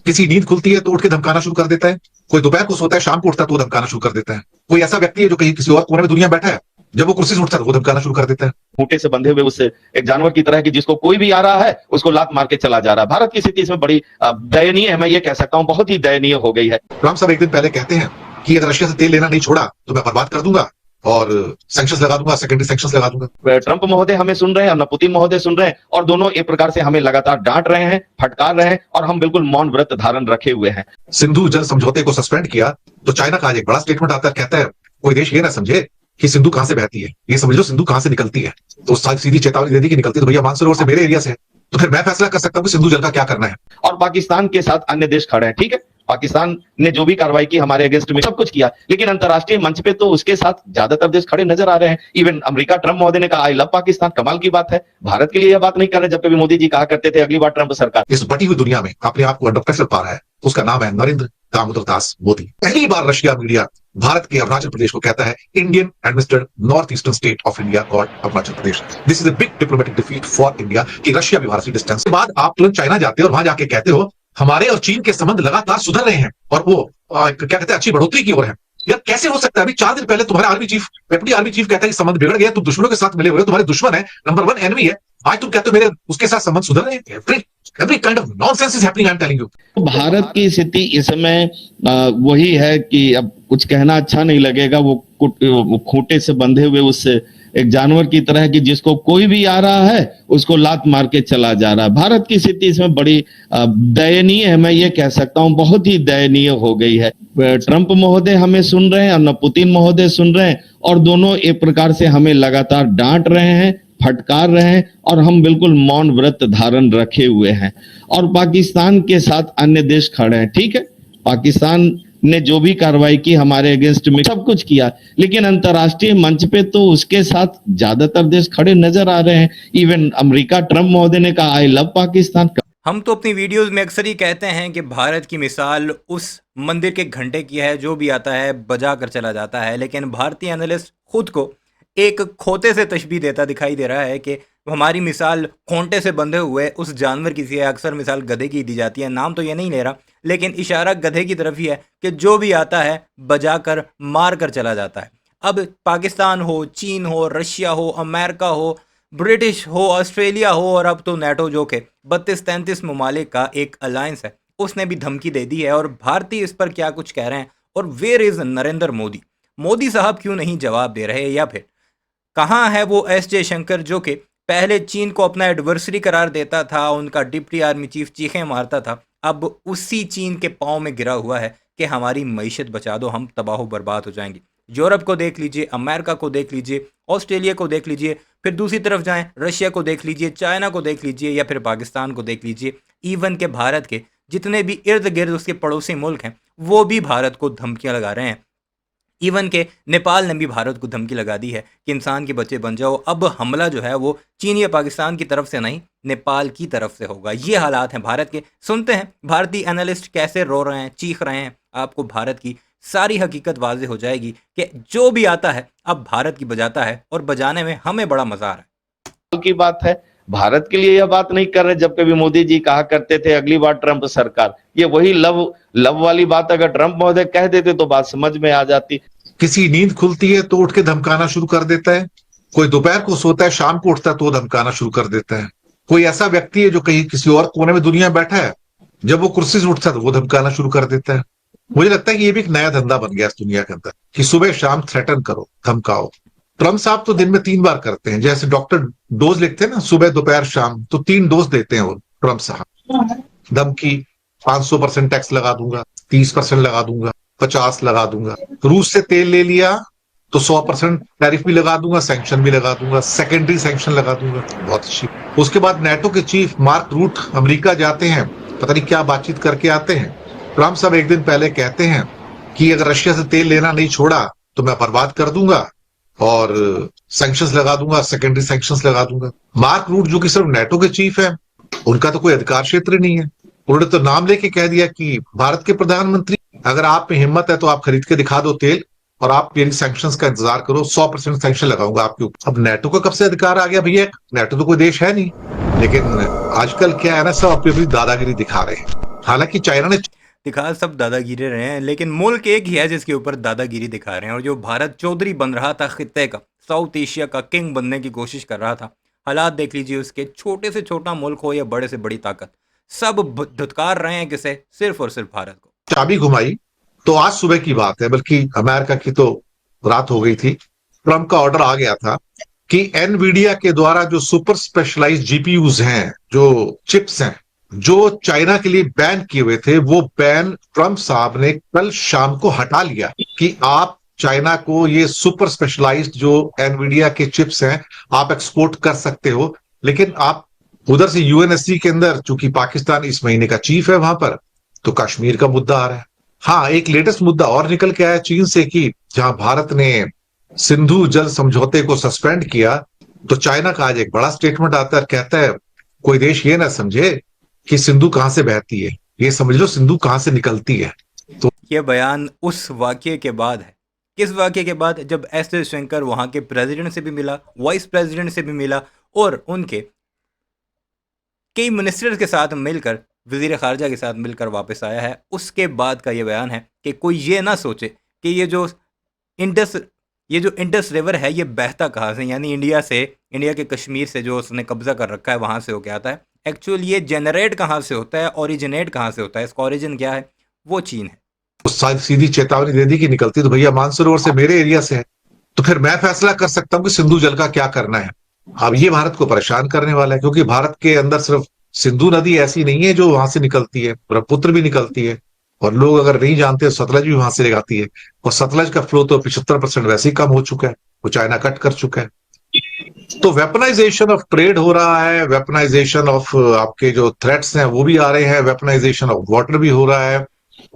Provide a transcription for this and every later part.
किसी नींद खुलती है तो उठ के धमकाना शुरू कर देता है, कोई दोपहर को सोता है शाम को उठता है तो वो धमकाना शुरू कर देता है, कोई ऐसा व्यक्ति है जो कहीं किसी और कोने में दुनिया में बैठा है, जब वो कुर्सी से उठता है तो वो धमकाना शुरू कर देता है। खूंटे से बंधे हुए उससे एक जानवर की तरह कि जिसको कोई भी आ रहा है उसको लात मार के चला जा रहा है। भारत की स्थिति इसमें बड़ी दयनीय है, मैं ये कह सकता हूँ, बहुत ही दयनीय हो गई है। ट्रंप साहब एक दिन पहले कहते हैं कि अगर रशिया से तेल लेना नहीं छोड़ा तो मैं बर्बाद कर दूंगा और सैंक्शंस लगा दूंगा, सेकेंडरी सैंक्शंस लगा दूंगा। ट्रंप महोदय हमें सुन रहे हैं, न पुतिन महोदय सुन रहे हैं, और दोनों एक प्रकार से हमें लगातार डांट रहे हैं, फटकार रहे हैं, और हम बिल्कुल मौन व्रत धारण रखे हुए हैं। सिंधु जल समझौते को सस्पेंड किया तो चाइना का आज एक बड़ा स्टेटमेंट आता है, कहता है कोई देश ये ना समझे कि सिंधु कहां से बहती है, ये समझ लो सिंधु कहां से निकलती है। तो सीधी चेतावनी दे दी कि निकलती तो भैया मानसरोवर से, मेरे एरिया से, तो फिर मैं फैसला कर सकता हूं कि सिंधु जल का क्या करना है। और पाकिस्तान के साथ अन्य देश खड़े हैं, ठीक है, पाकिस्तान ने जो भी कार्रवाई की हमारे अगेंस्ट में सब कुछ किया, लेकिन अंतर्राष्ट्रीय मंच पे तो उसके साथ ज्यादातर देश खड़े नजर आ रहे हैं। इवन अमेरिका, ट्रंप महोदय ने कहा आई लव पाकिस्तान, कमाल की बात है। भारत के लिए यह बात नहीं कर रहे, जब कभी मोदी जी कहा करते थे अगली बार ट्रंप सरकार। इस बटी हुई दुनिया में अपने आप को अंडर प्रेशर पा रहा है, उसका नाम है नरेंद्र दामोदर दास मोदी। पहली बार रशिया मीडिया भारत के अरुणाचल प्रदेश को कहता है Indian administered north eastern state of India called Arunachal Pradesh. This is a big diplomatic defeat for India कि रशिया भी भारत से डिस्टेंस के बाद आप तुरंत चाइना जाते हो और वहां जाके कहते हो हमारे और चीन के संबंध लगातार सुधर रहे हैं और वो क्या कहते हैं अच्छी बढ़ोतरी की ओर है। यार कैसे हो सकता है? अभी 4 दिन पहले तुम्हारा army chief, deputy army chief कहता है कि संबंध बिगड़ गया, तुम दुश्मनों के साथ मिले हुए हो, तुम्हारे दुश्मन है, नंबर 1 एनिमी है, आज तुम कहते हो मेरे उसके साथ संबंध सुधर रहे हैं। Every kind of nonsense is happening, I'm telling you. Bharat की स्थिति इस समय वही है कि अब कुछ कहना अच्छा नहीं लगेगा, वो खूंटे से बंधे हुए उससे एक जानवर की तरह कि जिसको कोई भी आ रहा है उसको लात मार के चला जा रहा है। भारत की स्थिति इसमें बड़ी दयनीय है, मैं ये कह सकता हूँ, बहुत ही दयनीय हो गई है। ट्रंप महोदय हमें सुन रहे हैं, न पुतिन महोदय सुन रहे हैं, और दोनों एक प्रकार से हमें लगातार डांट रहे हैं, फटकार रहे हैं, और हम बिल्कुल मौन व्रत धारण रखे हुए हैं। और पाकिस्तान के साथ अन्य देश खड़े हैं, ठीक है, पाकिस्तान ने जो भी कार्रवाई की हमारे अगेंस्ट में सब कुछ किया, लेकिन अंतर्राष्ट्रीय मंच पे तो उसके साथ ज्यादातर देश खड़े नजर आ रहे हैं। इवन अमेरिका, ट्रंप महोदय ने कहा आई लव पाकिस्तान। हम तो अपनी वीडियोस में अक्सर ही कहते हैं कि भारत की मिसाल उस मंदिर के घंटे की है जो भी आता है बजा कर चला जाता है, लेकिन भारतीय एनालिस्ट खुद को एक खोते से तशबीह देता दिखाई दे रहा है कि हमारी मिसाल खोंटे से बंधे हुए उस जानवर की सी है। अक्सर मिसाल गधे की दी जाती है, नाम तो ये नहीं ले रहा, लेकिन इशारा गधे की तरफ ही है कि जो भी आता है बजा कर मार कर चला जाता है। अब पाकिस्तान हो, चीन हो, रशिया हो, अमेरिका हो, ब्रिटिश हो, ऑस्ट्रेलिया हो, और अब तो नेटो जो कि 32-33 ममालिक का एक अलायंस है, उसने भी धमकी दे दी है। और भारतीय इस पर क्या कुछ कह रहे हैं, और वेयर इज़ नरेंद्र मोदी? मोदी साहब क्यों नहीं जवाब दे रहे, या फिर कहाँ है वो एस जयशंकर जो कि पहले चीन को अपना एडवर्सरी करार देता था, उनका डिप्टी आर्मी चीफ चीखें मारता था, अब उसी चीन के पाँव में गिरा हुआ है कि हमारी मईशत बचा दो, हम तबाह बर्बाद हो जाएंगे। यूरोप को देख लीजिए, अमेरिका को देख लीजिए, ऑस्ट्रेलिया को देख लीजिए, फिर दूसरी तरफ जाएं रशिया को देख लीजिए, चाइना को देख लीजिए, या फिर पाकिस्तान को देख लीजिए। इवन के भारत के जितने भी इर्द गिर्द उसके पड़ोसी मुल्क हैं वो भी भारत को धमकियाँ लगा रहे हैं। इवन के नेपाल ने भी भारत को धमकी लगा दी है कि इंसान के बच्चे बन जाओ। अब हमला जो है वो चीन या पाकिस्तान की तरफ से नहीं, नेपाल की तरफ से होगा। ये हालात हैं भारत के। सुनते हैं भारतीय एनालिस्ट कैसे रो रहे हैं, चीख रहे हैं। आपको भारत की सारी हकीकत वाज़ेह हो जाएगी कि जो भी आता है अब भारत की बजाता है, और बजाने में हमें बड़ा मजा आ रहा है। की बात है, भारत के लिए यह बात नहीं कर रहे, जब कभी मोदी जी कहा करते थे अगली बार ट्रंप सरकार। ये वही लव वाली बात अगर ट्रंप महोदय कह देते तो बात समझ में आ जाती। किसी नींद खुलती है तो उठ के धमकाना शुरू कर देता है, कोई दोपहर को सोता है शाम को उठता है तो धमकाना शुरू कर देता है, कोई ऐसा व्यक्ति है जो कहीं किसी और कोने में दुनिया में बैठा है, जब वो कुर्सी से उठता है तो वो धमकाना शुरू कर देता है। मुझे लगता है कि ये भी एक नया धंधा बन गया इस दुनिया के अंदर कि सुबह शाम थ्रेटन करो, धमकाओ। ट्रंप साहब तो दिन में 3 बार करते हैं, जैसे डॉक्टर डोज लिखते हैं ना, सुबह दोपहर शाम, तो 3 डोज देते हैं वो ट्रंप साहब। धमकी 500% टैक्स लगा दूंगा, 30% लगा दूंगा, 50 लगा दूंगा। रूस से तेल ले लिया तो 100% टैरिफ भी लगा दूंगा, सैंक्शन भी लगा दूंगा, सेकेंडरी सैंक्शन लगा दूंगा। बहुत अच्छी। उसके बाद नेटो के चीफ मार्क रूट अमेरिका जाते हैं, पता नहीं क्या बातचीत करके आते हैं। ट्रंप साहब एक दिन पहले कहते हैं कि अगर रशिया से तेल लेना नहीं छोड़ा तो मैं बर्बाद कर दूंगा और सैंक्शंस लगा दूंगा, सेकेंडरी सैंक्शंस लगा दूंगा। मार्क रूट जो कि सिर्फ नेटो के चीफ है, उनका तो कोई अधिकार क्षेत्र नहीं है। उन्होंने तो नाम लेके कह दिया कि भारत के प्रधानमंत्री, अगर आप में हिम्मत है तो आप खरीद के दिखा दो तेल और आप मेरी सैंक्शंस का इंतजार करो, 100% सैंक्शन लगाऊंगा आपके ऊपर। अब नेटो का कब से अधिकार आ गया भैया? नेटो तो कोई देश है नहीं। लेकिन आजकल क्या है ना, सब अपनी अपनी दादागिरी दिखा रहे हैं। हालांकि चाइना ने दिखा सब दादागिरी रहे हैं, लेकिन मुल्क एक ही है जिसके ऊपर दादागिरी दिखा रहे हैं। और जो भारत चौधरी बन रहा था, खित्ते का, साउथ एशिया का किंग बनने की कोशिश कर रहा था, हालात देख लीजिए उसके। छोटे से छोटा मुल्क हो या बड़े से बड़ी ताकत, सब धुतकार रहे हैं किसे? सिर्फ और सिर्फ भारत को। चाबी घुमाई तो आज सुबह की बात है, बल्कि अमेरिका की तो रात हो गई थी। ट्रंप का ऑर्डर आ गया था कि एनवीडिया के द्वारा जो सुपर स्पेशलाइज्ड जीपीयूज हैं, जो चिप्स हैं, जो चाइना के लिए बैन किए हुए थे, वो बैन ट्रंप साहब ने कल शाम को हटा लिया कि आप चाइना को ये सुपर स्पेशलाइज्ड जो एनवीडिया के चिप्स हैं आप एक्सपोर्ट कर सकते हो, लेकिन आप उधर से यूएनएससी के अंदर, चूंकि पाकिस्तान इस महीने का चीफ है वहां पर, तो कश्मीर का मुद्दा आ रहा है। हाँ, एक लेटेस्ट मुद्दा और निकल के आया चीन से कि जहां भारत ने सिंधु जल समझौते को सस्पेंड किया, तो चाइना का आज एक बड़ा स्टेटमेंट आता है, कहता है कोई देश ये ना समझे कि सिंधु कहां से बहती है, ये समझ लो सिंधु कहां से निकलती है। तो यह बयान उस वाक्य के बाद है। किस वाक्य के बाद? जब एस जयशंकर वहां के प्रेसिडेंट से भी मिला, वाइस प्रेसिडेंट से भी मिला, और उनके कई मिनिस्टर्स के साथ मिलकर, वजीर खारजा के साथ मिलकर वापस आया है। उसके बाद का ये बयान है कि कोई ये ना सोचे कि ये जो इंडस रिवर है ये बहता कहाँ से, यानी इंडिया के कश्मीर से जो उसने कब्जा कर रखा है वहां से होके आता है। एक्चुअली ये जनरेट कहाँ से होता है, ओरिजिनेट कहाँ से होता है, इसका ओरिजिन क्या है? वो चीन है। सीधी चेतावनी दे दी कि निकलती तो भैया मानसरोवर से मेरे एरिया से है, तो फिर मैं फैसला कर सकता हूं कि सिंधु जल का क्या करना है। अब ये भारत को परेशान करने वाला है, क्योंकि भारत के अंदर सिर्फ सिंधु नदी ऐसी नहीं है जो वहां से निकलती है, ब्रह्मपुत्र भी निकलती है, और लोग अगर नहीं जानते सतलज भी वहां से निकलती है। और सतलज का फ्लो तो 75% वैसे ही कम हो चुका है, वो चाइना कट कर चुका है। तो वेपनाइजेशन ऑफ ट्रेड हो रहा है, वेपनाइजेशन ऑफ आपके जो थ्रेट्स हैं वो भी आ रहे हैं, वेपनाइजेशन ऑफ वाटर भी हो रहा है।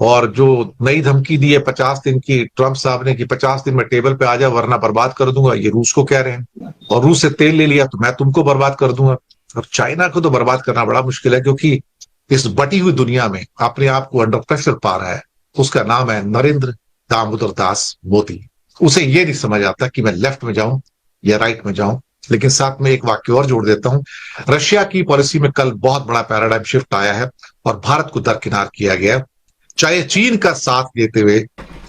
और जो नई धमकी दी है 50 दिन की ट्रंप साहब ने कि 50 दिन में टेबल पे आ जा वरना बर्बाद कर दूंगा, ये रूस को कह रहे हैं। और रूस से तेल ले लिया तो मैं तुमको बर्बाद कर दूंगा। और चाइना को तो बर्बाद करना बड़ा मुश्किल है, क्योंकि इस बटी हुई दुनिया में अपने आप को अंडर प्रेशर पा रहा है। उसका नाम है नरेंद्र दामोदर दास मोदी। उसे ये नहीं समझ आता कि मैं लेफ्ट में जाऊं या राइट में जाऊं। लेकिन साथ में एक वाक्य और जोड़ देता हूं, रशिया की पॉलिसी में कल बहुत बड़ा पैराडाइम शिफ्ट आया है और भारत को दरकिनार किया गया। चाहे चीन का साथ देते हुए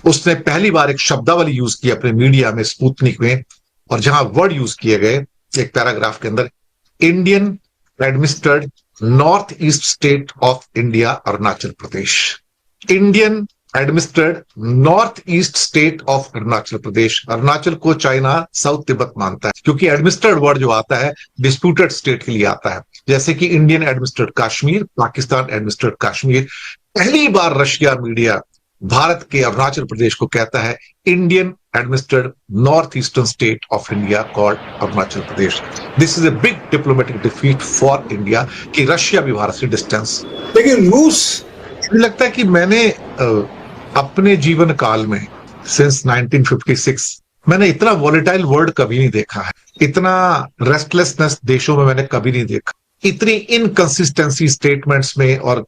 उसने पहली बार एक शब्दावली यूज की अपने मीडिया में, स्पुतनिक में, और जहां वर्ड यूज किए गए एक पैराग्राफ के अंदर, Indian administered north east state of India Arunachal Pradesh. Indian administered north east state of Arunachal Pradesh. Arunachal को चाइना साउथ तिब्बत मानता है, क्योंकि एडमिनिस्ट्रेड वर्ड जो आता है डिस्प्यूटेड स्टेट के लिए आता है, जैसे कि Indian administered Kashmir, Pakistan administered Kashmir. पहली बार रशिया मीडिया भारत के अरुणाचल प्रदेश को कहता है Indian administered north eastern state of India called Arunachal Pradesh. This is a big diplomatic defeat for India कि रशिया भी भारत से डिस्टेंस। लेकिन रूस, मुझे लगता है कि मैंने अपने जीवन काल में सिंस 1956 मैंने इतना वॉलेटाइल वर्ल्ड कभी नहीं देखा है, इतना रेस्टलेसनेस देशों में मैंने कभी नहीं देखा, इतनी इनकंसिस्टेंसी स्टेटमेंट्स में और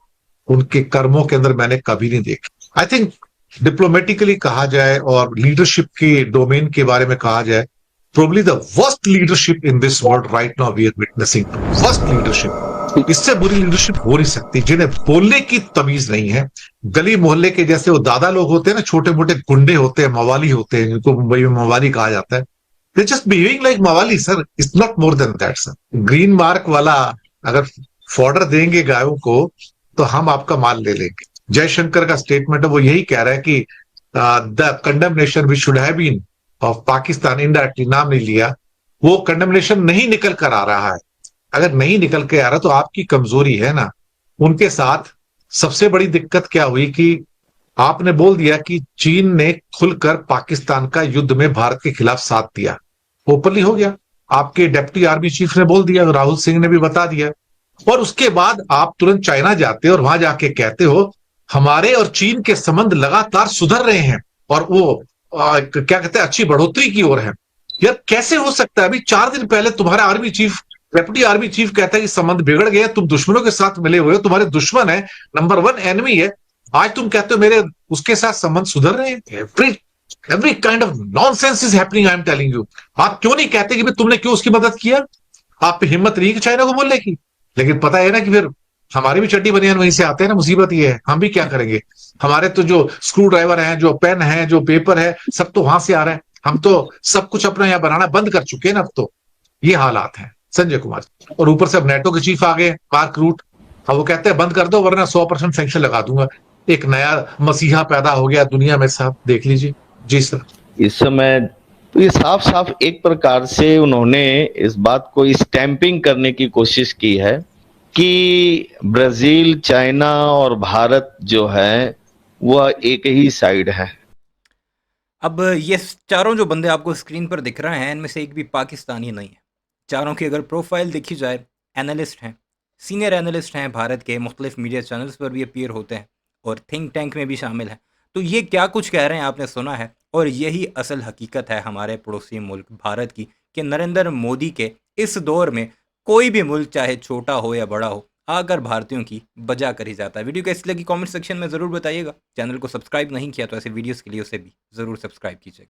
उनके कर्मों के अंदर मैंने कभी नहीं देखा। आई थिंक डिप्लोमेटिकली कहा जाए और लीडरशिप के डोमेन के बारे में कहा जाए, probably the worst leadership in this world right now we are witnessing too. Worst leadership, इससे बुरी लीडरशिप हो नहीं सकती, जिन्हें बोलने की तमीज नहीं है। गली मोहल्ले के जैसे वो दादा लोग होते हैं ना, छोटे मोटे गुंडे होते हैं, मवाली होते हैं, जिनको मुंबई में मवाली कहा जाता है। दे जस्ट बिहेविंग लाइक मवाली sir, it's not more than that sir. Green Marc वाला अगर फॉर्डर देंगे गायों को तो हम आपका माल ले लेंगे। जयशंकर का स्टेटमेंट है, वो यही कह रहा है कि the condemnation which should have been of Pakistan, indirectly नाम नहीं लिया, वो कंडेमनेशन नहीं निकल कर आ रहा है। अगर नहीं निकल के आ रहा तो आपकी कमजोरी है ना। उनके साथ सबसे बड़ी दिक्कत क्या हुई कि आपने बोल दिया कि चीन ने खुलकर पाकिस्तान का युद्ध में भारत के खिलाफ साथ दिया, ओपनली हो गया। आपके डेप्यूटी आर्मी चीफ ने बोल दिया, राहुल सिंह ने भी बता दिया, और उसके बाद आप तुरंत चाइना जाते हो और वहां जाके कहते हो हमारे और चीन के संबंध लगातार सुधर रहे हैं और वो क्या कहते हैं अच्छी बढ़ोतरी की ओर है। यार कैसे हो सकता है? अभी 4 दिन पहले तुम्हारा army chief, deputy army chief कहता है कि संबंध बिगड़ गए, तुम दुश्मनों के साथ मिले हुए हो, तुम्हारे दुश्मन है, नंबर 1 एनिमी है, आज तुम कहते हो मेरे उसके साथ संबंध सुधर रहे हैं। Every kind of nonsense is happening, I am telling you. आप क्यों नहीं कहते कि तुमने क्यों उसकी मदद किया? आप पे हिम्मत नहीं कि चाइना को बोलने की, लेकिन पता है ना कि फिर हमारी भी चड्डी बनियान वहीं से आते हैं ना। मुसीबत ये है, हम भी क्या करेंगे? हमारे तो जो स्क्रू ड्राइवर है, जो पेन है, जो पेपर है, सब तो वहां से आ रहा है। हम तो सब कुछ अपना यहाँ बनाना बंद कर चुके हैं ना अब तो। ये हालात हैं संजय कुमार। और ऊपर से अब नेटो के चीफ आ गए, मार्क रूट। अब वो कहते हैं बंद कर दो वरना 100% सैंक्शन लगा दूंगा। एक नया मसीहा पैदा हो गया दुनिया में साहब, देख लीजिए। जी सर। इस समय तो ये साफ साफ एक प्रकार से उन्होंने इस बात को स्टैंपिंग करने की कोशिश की है कि ब्राजील, चाइना और भारत जो है वह एक ही साइड है। अब ये चारों जो बंदे आपको स्क्रीन पर दिख रहे हैं, इनमें से एक भी पाकिस्तानी नहीं है। चारों की अगर प्रोफाइल देखी जाए, एनालिस्ट हैं, सीनियर एनालिस्ट हैं, भारत के मुख्तलिफ मीडिया चैनल्स पर भी अपीयर होते हैं और थिंक टैंक में भी शामिल हैं। तो ये क्या कुछ कह रहे हैं आपने सुना है, और यही असल हकीकत है हमारे पड़ोसी मुल्क भारत की, कि नरेंद्र मोदी के इस दौर में कोई भी मुल्क चाहे छोटा हो या बड़ा हो, आकर भारतीयों की बजा कर ही जाता है। वीडियो कैसी लगी कमेंट सेक्शन में ज़रूर बताइएगा। चैनल को सब्सक्राइब नहीं किया तो ऐसे वीडियोस के लिए उसे भी ज़रूर सब्सक्राइब कीजिएगा।